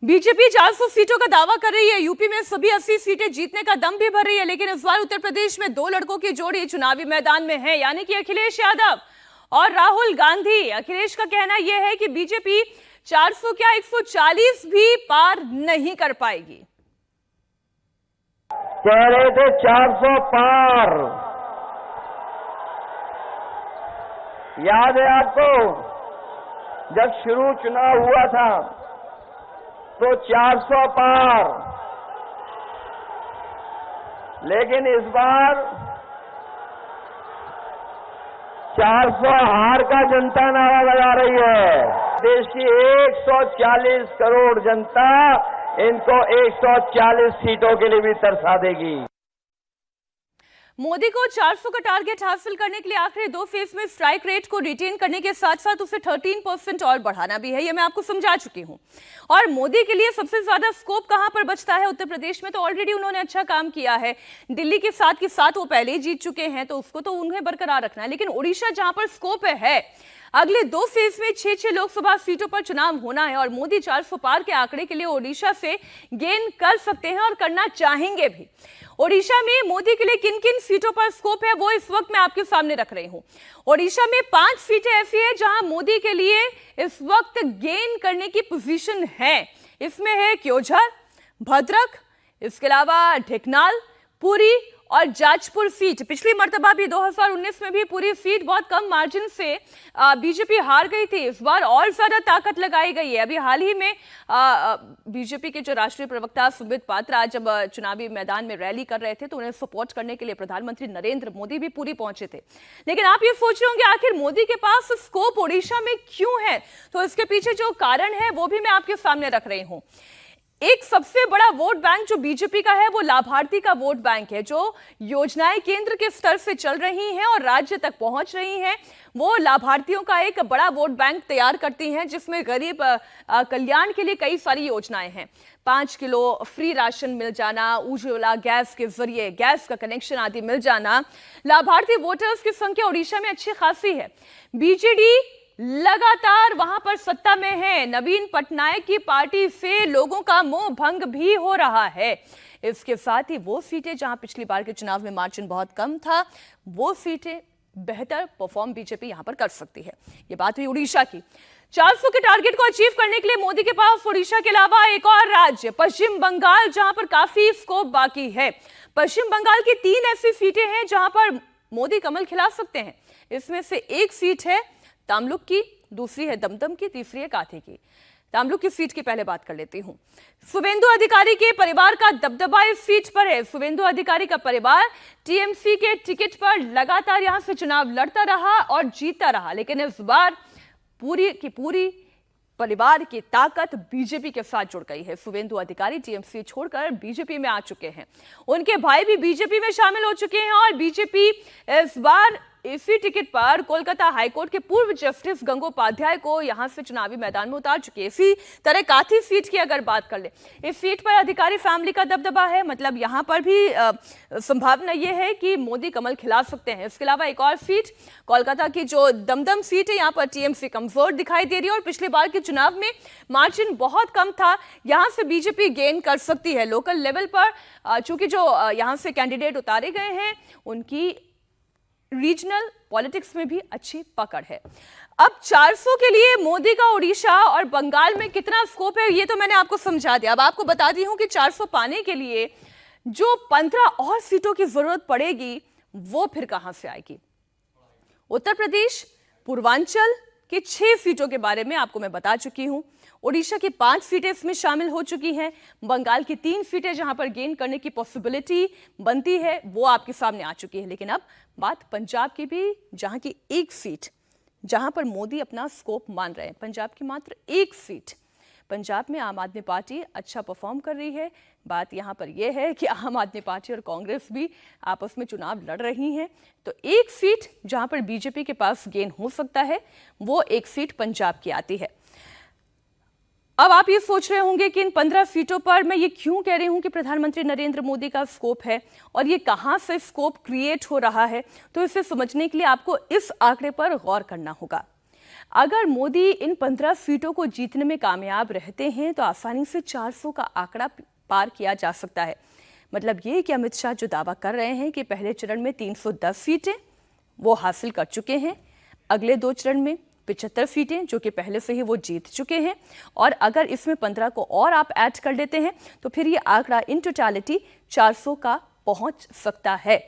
BJP 400 सीटों का दावा कर रही है। यूपी में सभी 80 सीटें जीतने का दम भी भर रही है, लेकिन इस बार उत्तर प्रदेश में दो लड़कों की जोड़ी चुनावी मैदान में है, यानी कि अखिलेश यादव और राहुल गांधी। अखिलेश का कहना यह है कि बीजेपी 400 क्या 140 भी पार नहीं कर पाएगी। कह रहे थे 400 पार, याद है आपको? जब शुरू चुनाव हुआ था तो 400 पार, लेकिन इस बार 400 हार का जनता नारा लगा रही है। देश की 140 करोड़ जनता इनको 140 सीटों के लिए भी तरसा देगी। मोदी को 400 का टारगेट हासिल करने के लिए आखिरी दो फेज में स्ट्राइक रेट को रिटेन करने के साथ साथ उसे 13% और बढ़ाना भी है। यह मैं आपको समझा चुकी हूं। और मोदी के लिए सबसे ज्यादा स्कोप कहां पर बचता है? उत्तर प्रदेश में तो ऑलरेडी उन्होंने अच्छा काम किया है। दिल्ली के साथ वो पहले ही जीत चुके हैं, तो उसको तो उन्हें बरकरार रखना है। लेकिन ओडिशा जहां पर स्कोप है, अगले दो फेज में 6 लोकसभा सीटों पर चुनाव होना है और मोदी 400 पार के आंकड़े के लिए ओडिशा से गेन कर सकते हैं और करना चाहेंगे भी। ओडिशा में मोदी के लिए किन किन सीटों पर स्कोप है वो इस वक्त मैं आपके सामने रख रही हूं। ओडिशा में 5 सीटें ऐसी है जहां मोदी के लिए इस वक्त गेन करने की पोजीशन है। इसमें है क्योझर, भद्रक, इसके अलावा ढेंकनाल, पुरी और जाजपुर सीट। पिछली मर्तबा भी 2019 में भी पूरी सीट बहुत कम मार्जिन से बीजेपी हार गई थी। इस बार और ज्यादा ताकत लगाई गई है। अभी हाल ही में बीजेपी के जो राष्ट्रीय प्रवक्ता सुमित पात्रा जब चुनावी मैदान में रैली कर रहे थे तो उन्हें सपोर्ट करने के लिए प्रधानमंत्री नरेंद्र मोदी भी पूरी पहुंचे थे। लेकिन आप ये सोच रहे होंगे आखिर मोदी के पास स्कोप ओडिशा में क्यों है? तो इसके पीछे जो कारण है वो भी मैं आपके सामने रख रही हूं। एक सबसे बड़ा वोट बैंक जो बीजेपी का है वो लाभार्थी का वोट बैंक है। जो योजनाएं केंद्र के स्तर से चल रही हैं और राज्य तक पहुंच रही हैं, वो लाभार्थियों का एक बड़ा वोट बैंक तैयार करती हैं, जिसमें गरीब कल्याण के लिए कई सारी योजनाएं हैं। 5 किलो फ्री राशन मिल जाना, उज्ज्वला गैस के जरिए गैस का कनेक्शन आदि मिल जाना। लाभार्थी वोटर्स की संख्या ओडिशा में अच्छी खासी है। बीजेडी लगातार वहां पर सत्ता में है। नवीन पटनायक की पार्टी से लोगों का मोह भंग भी हो रहा है। इसके साथ ही वो सीटें जहां पिछली बार के चुनाव में मार्जिन बहुत कम था, वो सीटें बेहतर परफॉर्म बीजेपी यहां पर कर सकती है। ये बात हुई उड़ीसा की। 400 के टारगेट को अचीव करने के लिए मोदी के पास उड़ीसा के अलावा एक और राज्य पश्चिम बंगाल, जहां पर काफी स्कोप बाकी है। पश्चिम बंगाल की 3 ऐसी सीटें हैं जहां पर मोदी कमल खिला सकते हैं। इसमें से एक सीट है तमलुक की, दूसरी है दमदम की, तीसरी है काथी की। तमलुक की सीट की पहले बात कर लेती हूं। शुवेंदु अधिकारी के परिवार का दबदबा इस सीट पर है। शुवेंदु अधिकारी का परिवार टीएमसी के टिकट पर लगातार यहां से चुनाव लड़ता रहा और जीतता रहा, लेकिन इस बार पूरी की पूरी परिवार की ताकत बीजेपी के साथ जुड़ गई है। शुवेंदु अधिकारी टीएमसी छोड़कर बीजेपी में आ चुके हैं। उनके भाई भी बीजेपी में शामिल हो चुके हैं और बीजेपी इस बार इसी टिकट पर कोलकाता हाईकोर्ट के पूर्व जस्टिस गंगोपाध्याय को यहां से चुनावी मैदान में उतार चुके हैं। इसी तरह काथी सीट की अगर बात कर ले, इस सीट पर अधिकारी फैमिली का दबदबा है। मतलब यहां पर भी संभावना यह है कि मोदी कमल खिला सकते हैं। इसके अलावा एक और सीट कोलकाता की जो दमदम सीट है, यहां पर टीएमसी कमजोर दिखाई दे रही है और पिछली बार के चुनाव में मार्जिन बहुत कम था। यहां से बीजेपी गेन कर सकती है। लोकल लेवल पर चूंकि जो यहां से कैंडिडेट उतारे गए हैं उनकी रीजनल पॉलिटिक्स में भी अच्छी पकड़ है। अब 400 के लिए मोदी का ओडिशा और बंगाल में कितना स्कोप है ये तो मैंने आपको समझा दिया। अब आपको बता दी हूं कि 400 पाने के लिए जो 15 और सीटों की जरूरत पड़ेगी वो फिर कहां से आएगी। उत्तर प्रदेश, पूर्वांचल की 6 सीटों के बारे में आपको मैं बता चुकी हूं। ओडिशा की 5 सीटें इसमें शामिल हो चुकी हैं। बंगाल की 3 सीटें जहां पर गेन करने की पॉसिबिलिटी बनती है वो आपके सामने आ चुकी है। लेकिन अब बात पंजाब की भी, जहां की एक सीट जहां पर मोदी अपना स्कोप मान रहे हैं। पंजाब की मात्र एक सीट। पंजाब में आम आदमी पार्टी अच्छा परफॉर्म कर रही है। बात यहां पर यह है कि आम आदमी पार्टी और कांग्रेस भी आपस में चुनाव लड़ रही हैं। तो एक सीट जहां पर बीजेपी के पास गेन हो सकता है वो एक सीट पंजाब की आती है। अब आप ये सोच रहे होंगे कि इन 15 सीटों पर मैं ये क्यों कह रही हूं कि प्रधानमंत्री नरेंद्र मोदी का स्कोप है और ये कहां से स्कोप क्रिएट हो रहा है। तो इसे समझने के लिए आपको इस आंकड़े पर गौर करना होगा। अगर मोदी इन 15 सीटों को जीतने में कामयाब रहते हैं तो आसानी से 400 का आंकड़ा पार किया जा सकता है। मतलब ये कि अमित शाह जो दावा कर रहे हैं कि पहले चरण में 310 सीटें वो हासिल कर चुके हैं, अगले 2 चरण में 75 सीटें जो कि पहले से ही वो जीत चुके हैं, और अगर इसमें 15 को और आप ऐड कर लेते हैं तो फिर ये आंकड़ा इन टोटलिटी 400 का पहुंच सकता है।